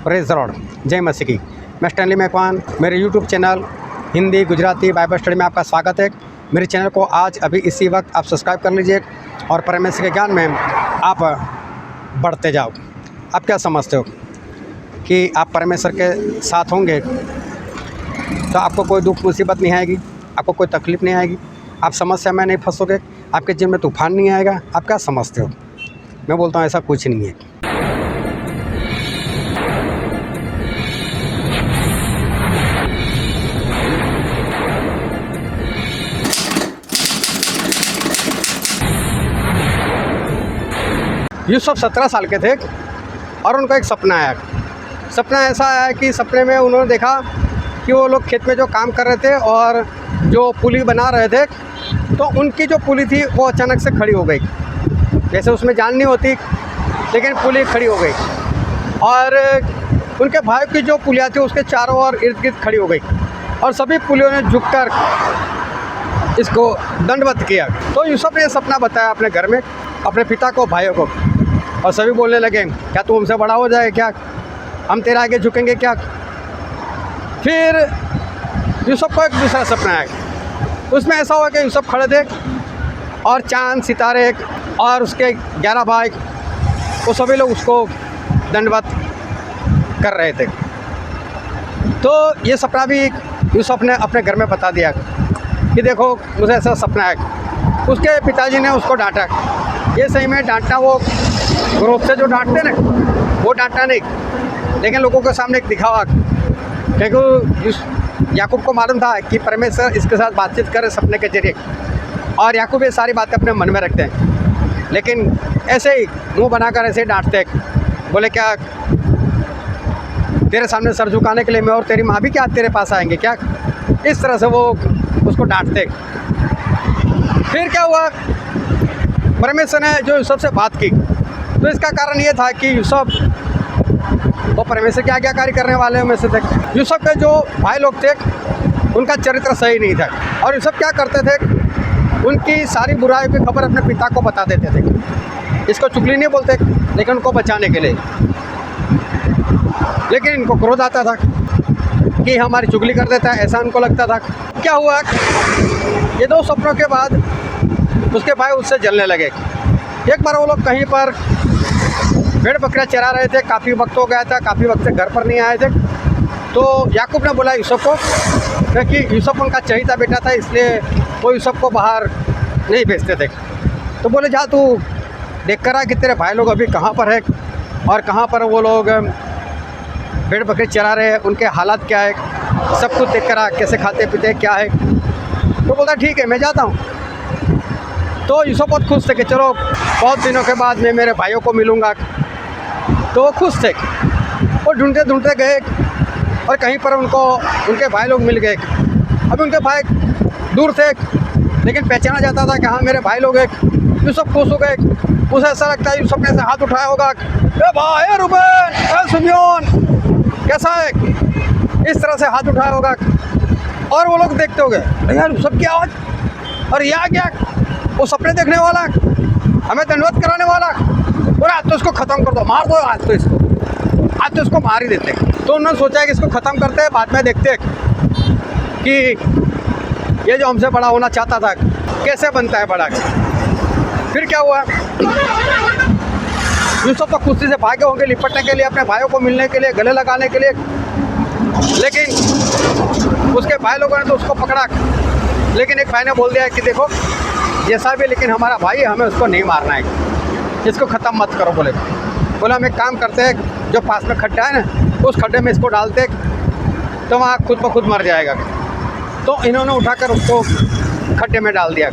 Praise the Lord, जय मसीह की। मैं स्टैनली मेहकवान, मेरे YouTube channel Hindi Gujarati Bible study में आपका स्वागत है। मेरे चैनल को आज अभी इसी वक्त आप सब्सक्राइब कर लीजिए और परमेश्वर के ज्ञान में आप बढ़ते जाओ। आप क्या समझते हो कि आप परमेश्वर के साथ होंगे तो आपको कोई दुख मुसीबत नहीं आएगी, आपको कोई तकलीफ़ नहीं आएगी, आप समस्या में नहीं फंसोगे, आपके जीवन में तूफान नहीं आएगा। आप क्या समझते हो? मैं बोलता हूँ ऐसा कुछ नहीं है। यूसुफ 17 साल के थे और उनको एक सपना आया। सपना ऐसा आया कि सपने में उन्होंने देखा कि वो लोग खेत में जो काम कर रहे थे और जो पुली बना रहे थे, तो उनकी जो पुली थी वो अचानक से खड़ी हो गई। जैसे उसमें जान नहीं होती, लेकिन पुली खड़ी हो गई और उनके भाई की जो पुलियाँ थी उसके चारों ओर इर्द गिर्द खड़ी हो गई और सभी पुलियों ने झुककर इसको दंडवत किया। तो यूसुफ ने सपना बताया अपने घर में अपने पिता को, भाइयों को, और सभी बोलने लगे, क्या तू हमसे बड़ा हो जाए क्या? हम तेरे आगे झुकेंगे क्या? फिर यूसुफ को एक दूसरा सपना आया। उसमें ऐसा हुआ कि यूसुफ खड़े थे और चांद सितारे और उसके 11 भाई, वो सभी लोग उसको दंडवत कर रहे थे। तो ये सपना भी यूसुफ ने अपने घर में बता दिया कि देखो मुझे ऐसा सपना है। उसके पिताजी ने उसको डांटा। ये सही में डांटना, वो ग्रोथ से जो डांटते ना, वो डांटना नहीं, लेकिन लोगों के सामने एक दिखावा। क्योंकि याकूब को मालूम था कि परमेश्वर इसके साथ बातचीत करे सपने के जरिए, और याकूब ये सारी बातें अपने मन में रखते हैं, लेकिन ऐसे ही मुंह बनाकर ऐसे ही डांटते। बोले क्या तेरे सामने सर झुकाने के लिए मैं और तेरी माँ भी क्या तेरे पास आएंगे क्या? इस तरह से वो उसको डांटते। फिर क्या हुआ, परमेश्वर ने जो यूसुफ से बात की, तो इसका कारण ये था कि यूसुफ वो परमेश्वर के आज्ञाकारी करने वाले में से थे। यूसुफ के जो भाई लोग थे उनका चरित्र सही नहीं था, और यूसुफ क्या करते थे, उनकी सारी बुराइयों की खबर अपने पिता को बता देते थे। इसको चुगली नहीं बोलते, लेकिन उनको बचाने के लिए। लेकिन इनको क्रोध आता था कि हमारी चुगली कर देता है, ऐसा उनको लगता था। क्या हुआ, ये 2 सपनों के बाद उसके भाई उससे जलने लगे। एक बार वो लोग कहीं पर भेड़ बकरियाँ चरा रहे थे, काफ़ी वक्त हो गया था, काफ़ी वक्त से घर पर नहीं आए थे। तो याकूब ने बोला यूसुफ को, क्योंकि यूसुफ उनका चहेता बेटा था, इसलिए वो यूसुफ को बाहर नहीं भेजते थे। तो बोले जा तू देख कर आ कि तेरे भाई लोग अभी कहाँ पर है और कहाँ पर वो लोग भेड़ बकरी चरा रहे हैं, उनके हालात क्या है, सब कुछ देख कर आ, कैसे खाते पीते क्या है। तो बोलता ठीक है मैं जाता हूँ। तो यूसुफ बहुत खुश थे कि चलो बहुत दिनों के बाद मैं मेरे भाइयों को मिलूँगा। तो वो खुश थे। वो ढूंढते ढूंढते गए और कहीं पर उनको उनके भाई लोग मिल गए। अभी उनके भाई दूर थे, लेकिन पहचाना जाता था कि हाँ मेरे भाई लोग एक। यूसुफ खुश हो गए। उसे ऐसा लगता है यूसुफ ने ऐसे हाथ उठाया होगा, ए भाई, ए रूबेन, ए सिमयोन, कैसा है? इस तरह से हाथ उठाया होगा और वो लोग देखते हो गए, यार यूसुफ की आवाज़, और यह क्या, वो सपने देखने वाला, हमें दंडवत कराने वाला। बोला आज तो इसको ख़त्म कर दो, मार दो आज तो इसको, आज तो इसको मार ही देते। तो उन्होंने सोचा कि इसको ख़त्म करते हैं, बाद में देखते हैं कि ये जो हमसे बड़ा होना चाहता था कैसे बनता है बड़ा। फिर क्या हुआ, यूसुफ तो खुशी से भागे होंगे लिपटने के लिए, अपने भाइयों को मिलने के लिए, गले लगाने के लिए, लेकिन उसके भाई लोगों ने तो उसको पकड़ा। लेकिन एक भाई ने बोल दिया कि देखो जैसा भी, लेकिन हमारा भाई है, हमें उसको नहीं मारना है, इसको ख़त्म मत करो। बोला हम एक काम करते हैं, जो पास में खड्डा है ना, उस खड्डे में इसको डालते तो वहाँ खुद ब खुद मर जाएगा। तो इन्होंने उठाकर उसको खड्डे में डाल दिया।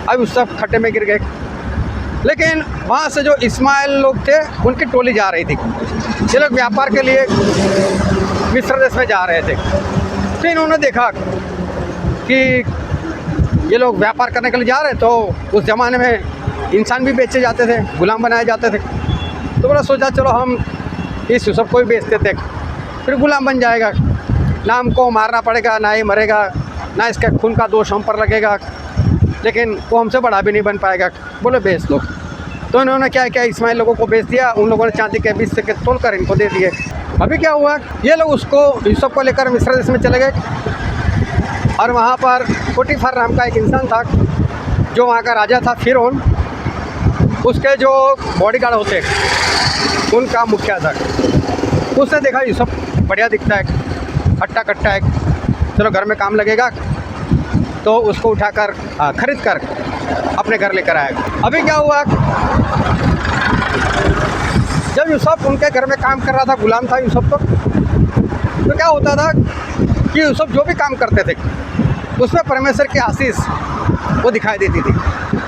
अब उस सब खड्डे में गिर गए। लेकिन वहाँ से जो इस्माइल लोग थे उनकी टोली जा रही थी। ये लोग व्यापार के लिए मिस्र देश में जा रहे थे। तो इन्होंने देखा कि ये लोग व्यापार करने के लिए जा रहे, तो उस ज़माने में इंसान भी बेचे जाते थे, गुलाम बनाए जाते थे। तो बोला सोचा चलो हम इस यूसुफ को ही बेचते थे, फिर गुलाम बन जाएगा, ना हमको मारना पड़ेगा, ना ही मरेगा, ना इसके खून का दोष हम पर लगेगा, लेकिन वो हमसे बड़ा भी नहीं बन पाएगा। बोले बेच लो। तो इन्होंने क्या किया, इस्माइल लोगों को बेच दिया। उन लोगों ने चांदी के 20 सिक्के तोल कर इनको दे दिए। अभी क्या हुआ, ये लोग उसको यूसुफ को लेकर मिस्र देश में चले गए और वहाँ पर पोटीफर नाम का एक इंसान था जो वहाँ का राजा था फिरौन, उसके जो बॉडीगार्ड होते उनका मुखिया था। उसने देखा यूसुफ बढ़िया दिखता है, हट्टा कट्टा है, चलो घर में काम लगेगा, तो उसको उठाकर खरीद कर अपने घर लेकर आया। अभी क्या हुआ, जब यूसुफ उनके घर में काम कर रहा था, गुलाम था यूसुफ तो क्या होता था कि यूसुफ जो भी काम करते थे उसमें परमेश्वर की आशीष वो दिखाई देती थी।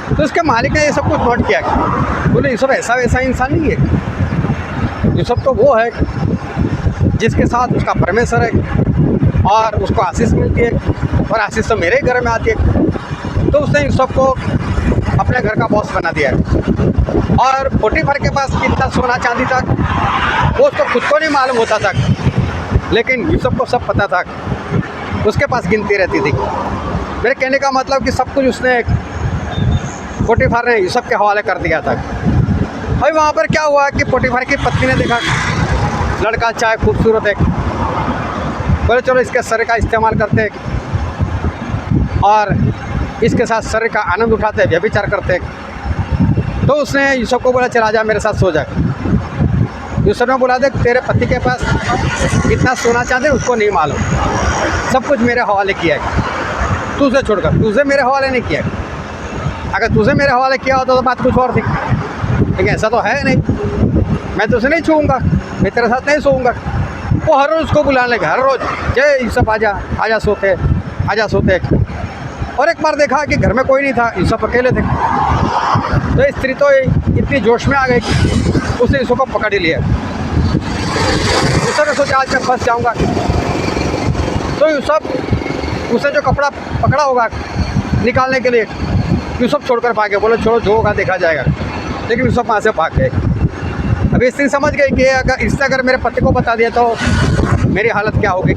तो उसके मालिक ने ये सब कुछ नोट किया, बोले यूसुफ ऐसा वैसा इंसान नहीं है, यूसुफ तो वो है जिसके साथ उसका परमेश्वर है और उसको आशीष मिलती है, और आशीष तो मेरे घर में आती है। तो उसने यूसुफ को अपने घर का बॉस बना दिया है। और पोटीफर के पास कितना सोना चांदी था वो उसको खुद को नहीं मालूम होता था, लेकिन यूसुफ को सब पता था, उसके पास गिनती रहती थी। मेरे कहने का मतलब कि सब कुछ उसने पोटीफर ने यूसुफ के हवाले कर दिया था। अभी वहाँ पर क्या हुआ कि पोटीफर की पत्नी ने देखा लड़का अच्छा है, खूबसूरत है, बोले चलो इसके शरीर का इस्तेमाल करते हैं और इसके साथ शरीर का आनंद उठाते हैं, व्यभिचार करते हैं। तो उसने यूसुफ को बोला चल आजा मेरे साथ सो जा। यूसुफ ने बोला देख तेरे पति के पास कितना सोना चांदी उसको नहीं मालूम, सब कुछ मेरे हवाले किया है, तुझे छोड़कर, तुझे मेरे हवाले नहीं किया है। अगर तुझे मेरे हवाले किया होता तो बात कुछ और थी, लेकिन ऐसा तो है नहीं, मैं तुझे नहीं छूऊंगा, मैं तेरे साथ नहीं सोऊंगा। वो हर रोज़ उसको बुलाने लगे, हर रोज़ जय यूसुफ आजा आजा सोते आजा सोते। और एक बार देखा कि घर में कोई नहीं था, यूसुफ अकेले थे, तो स्त्री तो इतनी जोश में आ गई उसने यूसुफ को पकड़ ही लिया। यूसुफ ने सोचा आज मैं फंस जाऊंगा, तो यूसुफ उसने जो कपड़ा पकड़ा होगा निकालने के लिए यूसुफ छोड़कर भागे, बोले छोड़ो जो होगा देखा जाएगा। लेकिन यूसुफ वहाँ से भाग गए। अभी स्त्री समझ गई कि इसने अगर मेरे पति को बता दिया तो मेरी हालत क्या होगी,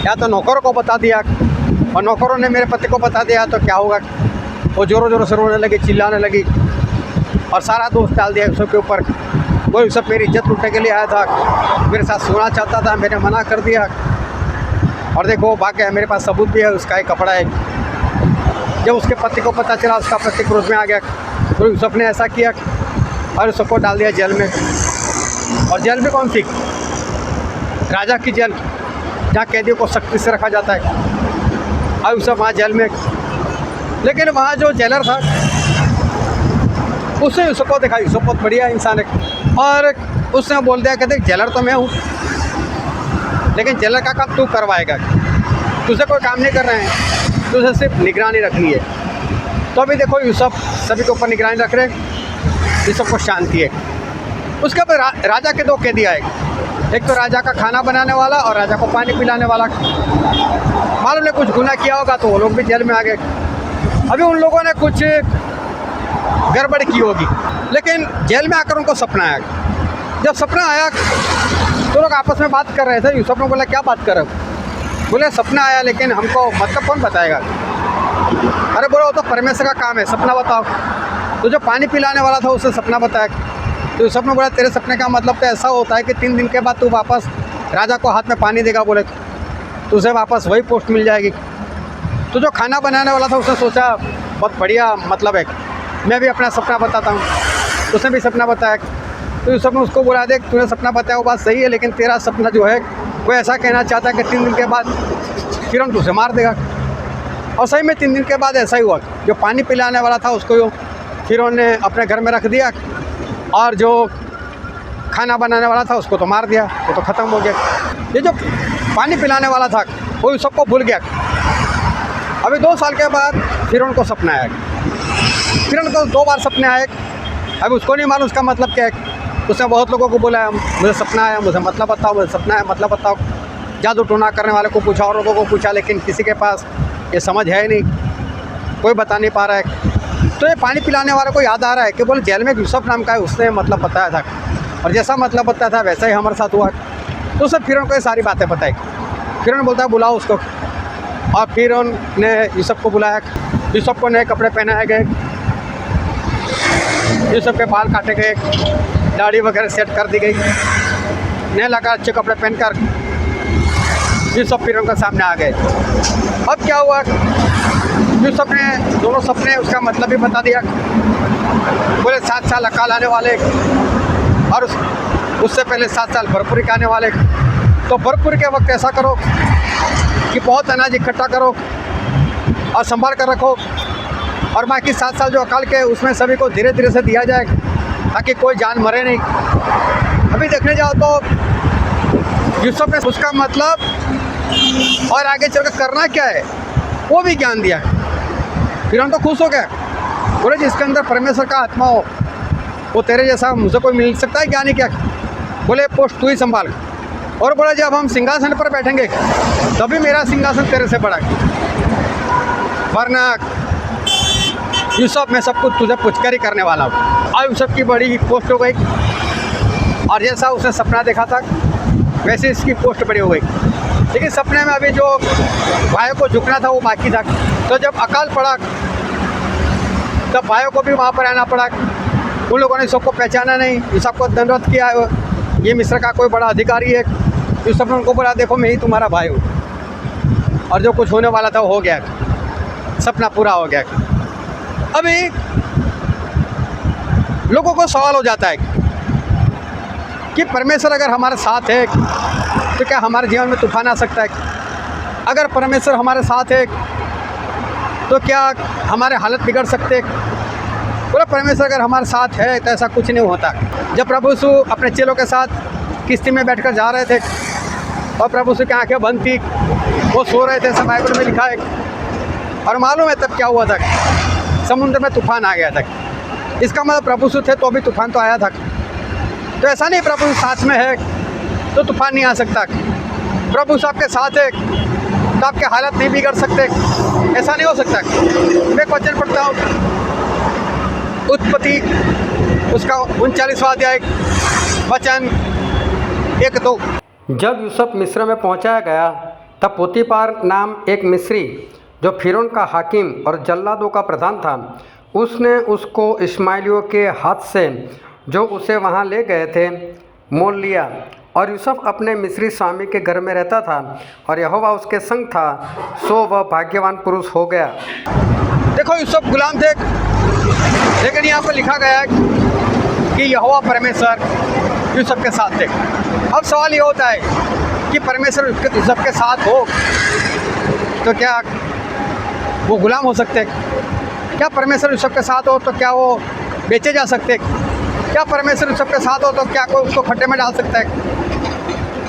या तो नौकरों को बता दिया और नौकरों ने मेरे पति को बता दिया तो क्या होगा। वो ज़ोरों ज़ोरों से रोने लगी, चिल्लाने लगी और सारा दोष डाल दिया यूसुफ के ऊपर। वो यूसुफ मेरी इज्जत लूटने के लिए आया था, मेरे साथ सोना चाहता था, मैंने मना कर दिया और देखो भाग गया। मेरे पास सबूत भी है, उसका एक कपड़ा है। जब उसके पति को पता चला, उसका पति क्रोध में आ गया, तो यूसुफ ने ऐसा किया और यूसुफ डाल दिया जेल में। और जेल में कौन सी, राजा की जेल, जहाँ कैदियों को सख्ती से रखा जाता है। और यूसुफ वहाँ जेल में, लेकिन वहाँ जो जेलर था उसने यूसुफ को देखा, यूसुफ बहुत बढ़िया इंसान है, और उसने बोल दिया कहते जेलर तो मैं हूँ, लेकिन जेलर का काम तू करवाएगा, तुझे कोई काम नहीं कर रहे हैं, तुझे सिर्फ निगरानी रखनी है। तो अभी देखो यूसुफ सभी के ऊपर निगरानी रख रहे, यूसुफ को शांति है। उसके बाद राजा के दो कैदी आए, एक तो राजा का खाना बनाने वाला और राजा को पानी पिलाने वाला। मालूम ने कुछ गुनाह किया होगा तो वो लोग भी जेल में आ गए। अभी उन लोगों ने कुछ गड़बड़ की होगी, लेकिन जेल में आकर उनको सपना आया। जब सपना आया तो लोग आपस में बात कर रहे थे। यूसुफ ने बोला क्या बात कर रहे हो, बोले सपना आया लेकिन हमको मतलब कौन बताएगा। अरे बोलो वो तो परमेश्वर का काम है, सपना बताओ। तो जो पानी पिलाने वाला था उसने सपना बताया। तो यूसुफ ने बोला तेरे सपने का मतलब तो ऐसा होता है कि 3 दिन के बाद तू वापस राजा को हाथ में पानी देगा, बोले तुझे वापस वही पोस्ट मिल जाएगी। तो जो खाना बनाने वाला था उसने सोचा बहुत बढ़िया मतलब है, मैं भी अपना सपना बताता हूँ। उसने भी सपना बताया। तो यूसुफ ने उसको बोला देख तूने सपना बताया वो बात सही है, लेकिन तेरा सपना जो है वो ऐसा कहना चाहता है कि 3 दिन के बाद फिरौन तुझे मार देगा। और सही में 3 दिन के बाद ऐसा ही हुआ। जो पानी पिलाने वाला था उसको फिरौन ने अपने घर में रख दिया, और जो खाना बनाने वाला था उसको तो मार दिया, वो तो ख़त्म हो गया। ये जो पानी पिलाने वाला था वो यूसुफ को भूल गया। अभी 2 साल के बाद फिरौन को सपना आया। फिरौन को 2 बार सपने आए। अभी उसको नहीं मालूम उसका मतलब क्या है। उसने बहुत लोगों को बोला मुझे सपना आया, मुझे मतलब बताओ, मुझे सपना आया मतलब बताओ। जादू टोना करने वाले को पूछा और लोगों को पूछा, लेकिन किसी के पास ये समझ है ही नहीं, कोई बता नहीं पा रहा है। तो ये पानी पिलाने वाले को याद आ रहा है कि बोले जेल में यूसुफ नाम का है, उसने मतलब बताया था, और जैसा मतलब बताया था वैसा ही हमारे साथ हुआ। तो उसे फिरौन को ये सारी बातें बताई। फिरौन बोलता है बुलाओ उसको, और फिरौन ने यूसुफ को बुलाया। यूसुफ को नए कपड़े पहनाए गए, यूसुफ के बाल काटे गए, दाढ़ी वगैरह सेट कर दी गई। नए लगा अच्छे कपड़े पहनकर यूसुफ फिरौन के सामने आ गए। अब क्या हुआ, यूसुफ ने दोनों सपने उसका मतलब भी बता दिया। बोले 7 साल अकाल आने वाले और उससे पहले 7 साल भरपूरी के आने वाले। तो भरपूरी के वक्त ऐसा करो कि बहुत अनाज इकट्ठा करो और संभाल कर रखो, और बाकी 7 साल जो अकाल के उसमें सभी को धीरे धीरे से दिया जाए ताकि कोई जान मरे नहीं। अभी देखने जाओ तो यूसुफ ने उसका मतलब और आगे चलकर करना क्या है वो भी ज्ञान दिया। फिर हम तो खुश हो गए, बोले जिसके अंदर परमेश्वर का आत्मा हो वो तेरे जैसा मुझे कोई मिल सकता है ज्ञानी क्या? बोले पोस्ट तू ही संभाल। और बोला जब हम सिंहासन पर बैठेंगे तभी मेरा सिंहासन तेरे से बड़ा है, वरना यूसुफ मैं सब कुछ तुझे पूछकर ही करने वाला हूँ। और यूसुफ की बड़ी पोस्ट हो गई, और जैसा उसने सपना देखा था वैसे इसकी पोस्ट बड़ी हो गई। लेकिन सपने में अभी जो भाइयों को झुकना था वो बाकी था। तो जब अकाल पड़ा तब भाइयों को भी वहाँ पर आना पड़ा। उन लोगों ने सबको पहचाना नहीं, यूसुफ को दंडवत किया, ये मिस्र का कोई बड़ा अधिकारी है। यूसुफ ने उनको बोला देखो मैं ही तुम्हारा भाई हूँ, और जो कुछ होने वाला था वो हो गया, सपना पूरा हो गया। अभी लोगों को सवाल हो जाता है कि परमेश्वर अगर हमारे साथ है तो क्या हमारे जीवन में तूफान आ सकता है? अगर परमेश्वर हमारे साथ है तो क्या हमारे हालत बिगड़ सकते हैं? बोला परमेश्वर अगर हमारे साथ है तो ऐसा कुछ नहीं होता। जब प्रभु यीशु अपने चेलों के साथ किश्ती में बैठकर जा रहे थे और प्रभु यीशु की आंखें बंद थी, वो सो रहे थे, सब बाइबल में लिखा है। और मालूम है तब क्या हुआ था, समुद्र में तूफान आ गया था। इसका मतलब प्रभु यीशु थे तो भी तूफान तो आया था। तो ऐसा नहीं प्रभु साथ में है तो तूफान नहीं आ सकता। प्रभु यीशु आपके साथ है तो आपके हालत नहीं बिगड़ सकते, ऐसा नहीं हो सकता। मैं क्वेश्चन पढ़ता हूँ, उत्पत्ति उसका 39वां अध्याय वचन 1-2। जब यूसुफ मिस्र में पहुंचाया गया तब पोतीफार नाम एक मिस्री जो फिरौन का हाकिम और जल्लादों का प्रधान था, उसने उसको इश्माएलियों के हाथ से जो उसे वहां ले गए थे मोल लिया। और यूसुफ अपने मिस्री स्वामी के घर में रहता था और यहोवा उसके संग था, सो वह भाग्यवान पुरुष हो गया। देखो यूसुफ गुलाम थे, लेकिन यहाँ पर लिखा गया है कि यहोवा परमेश्वर यूसुफ के साथ थे। अब सवाल ये होता है कि परमेश्वर यूसुफ के साथ हो तो क्या वो गुलाम हो सकते? क्या परमेश्वर यूसुफ के साथ हो तो क्या वो बेचे जा सकते? क्या परमेश्वर यूसुफ के साथ हो तो क्या कोई उसको खड्डे में डाल सकता है?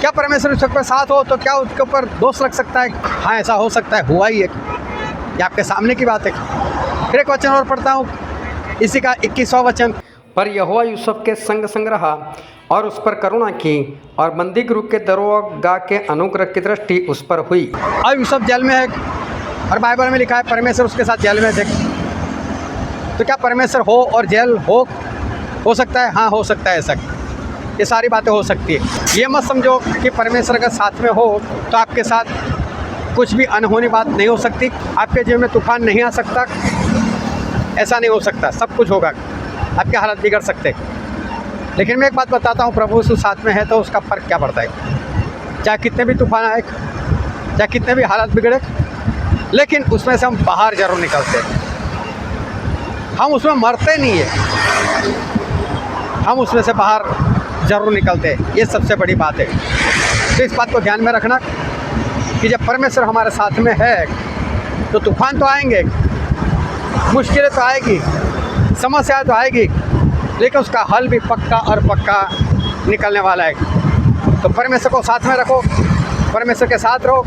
क्या परमेश्वर यूसुफ के साथ हो तो क्या उसके ऊपर दोष लग सकता है? हाँ, ऐसा हो सकता है, हुआ ही है, ये आपके सामने की बात है। फिर एक वचन और पढ़ता हूँ, इसी का 21वां वचन। पर यहोवा यूसुफ के संग संग रहा और उस पर करुणा की, और बंदी गृह के दरोगा के अनुग्रह की दृष्टि उस पर हुई। अब यूसुफ जेल में है और बाइबल में लिखा है परमेश्वर उसके साथ जेल में थे। तो क्या परमेश्वर हो और जेल हो सकता है? हाँ, हो सकता है। ऐसा ये सारी बातें हो सकती है। ये मत समझो कि परमेश्वर अगर साथ में हो तो आपके साथ कुछ भी अनहोनी बात नहीं हो सकती, आपके जीवन में तूफान नहीं आ सकता, ऐसा नहीं हो सकता। सब कुछ होगा, आपके हालत बिगड़ सकते। लेकिन मैं एक बात बताता हूँ, प्रभु यीशु साथ में है तो उसका फ़र्क क्या पड़ता है। चाहे कितने भी तूफान आए, चाहे कितने भी हालत बिगड़े, लेकिन उसमें से हम बाहर जरूर निकलते हैं। हम उसमें मरते नहीं है, हम उसमें से बाहर ज़रूर निकलते हैं। ये सबसे बड़ी बात है। तो इस बात को ध्यान में रखना कि जब परमेश्वर हमारे साथ में है तो तूफान तो आएंगे, मुश्किलें तो आएगी, समस्या तो आएगी, लेकिन उसका हल भी पक्का और पक्का निकलने वाला है। तो परमेश्वर को साथ में रखो, परमेश्वर के साथ रहो,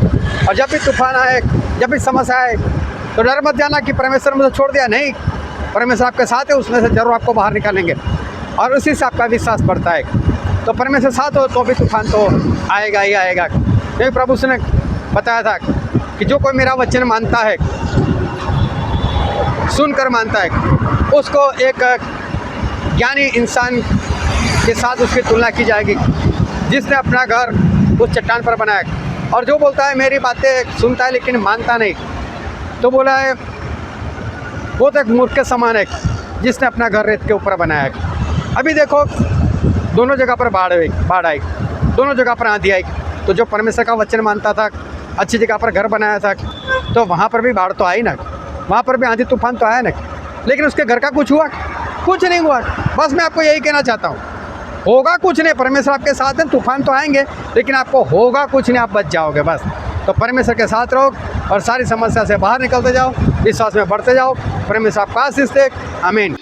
और जब भी तूफान आए, जब भी समस्या आए तो डर मत जाना कि परमेश्वर मुझे छोड़ दिया। नहीं, परमेश्वर आपके साथ है, उसमें से जरूर आपको बाहर निकालेंगे, और उसी से आपका विश्वास बढ़ता है। तो परमेश्वर साथ हो तो भी तूफान तो आएगा ही आएगा। क्योंकि प्रभु ने बताया था कि जो कोई मेरा वचन मानता है, सुनकर मानता है, उसको एक ज्ञानी इंसान के साथ उसकी तुलना की जाएगी जिसने अपना घर उस चट्टान पर बनाया। और जो बोलता है मेरी बातें सुनता है लेकिन मानता नहीं, तो बोला है वो तो एक मूर्ख के समान है जिसने अपना घर रेत के ऊपर बनाया है। अभी देखो दोनों जगह पर बाढ़ आई, दोनों जगह पर आंधी आई। तो जो परमेश्वर का वचन मानता था, अच्छी जगह पर घर बनाया था, तो वहाँ पर भी बाढ़ तो आई ना, वहाँ पर भी आंधी तूफान तो आया ना, लेकिन उसके घर का कुछ हुआ? कुछ नहीं हुआ। बस मैं आपको यही कहना चाहता हूँ, होगा कुछ नहीं, परमेश्वर आपके साथ हैं, तूफान तो आएंगे लेकिन आपको होगा कुछ नहीं, आप बच जाओगे बस। तो परमेश्वर के साथ रहो और सारी समस्या से बाहर निकलते जाओ, विश्वास में बढ़ते जाओ। परमेश्वर आपका आशीष दे। आमीन।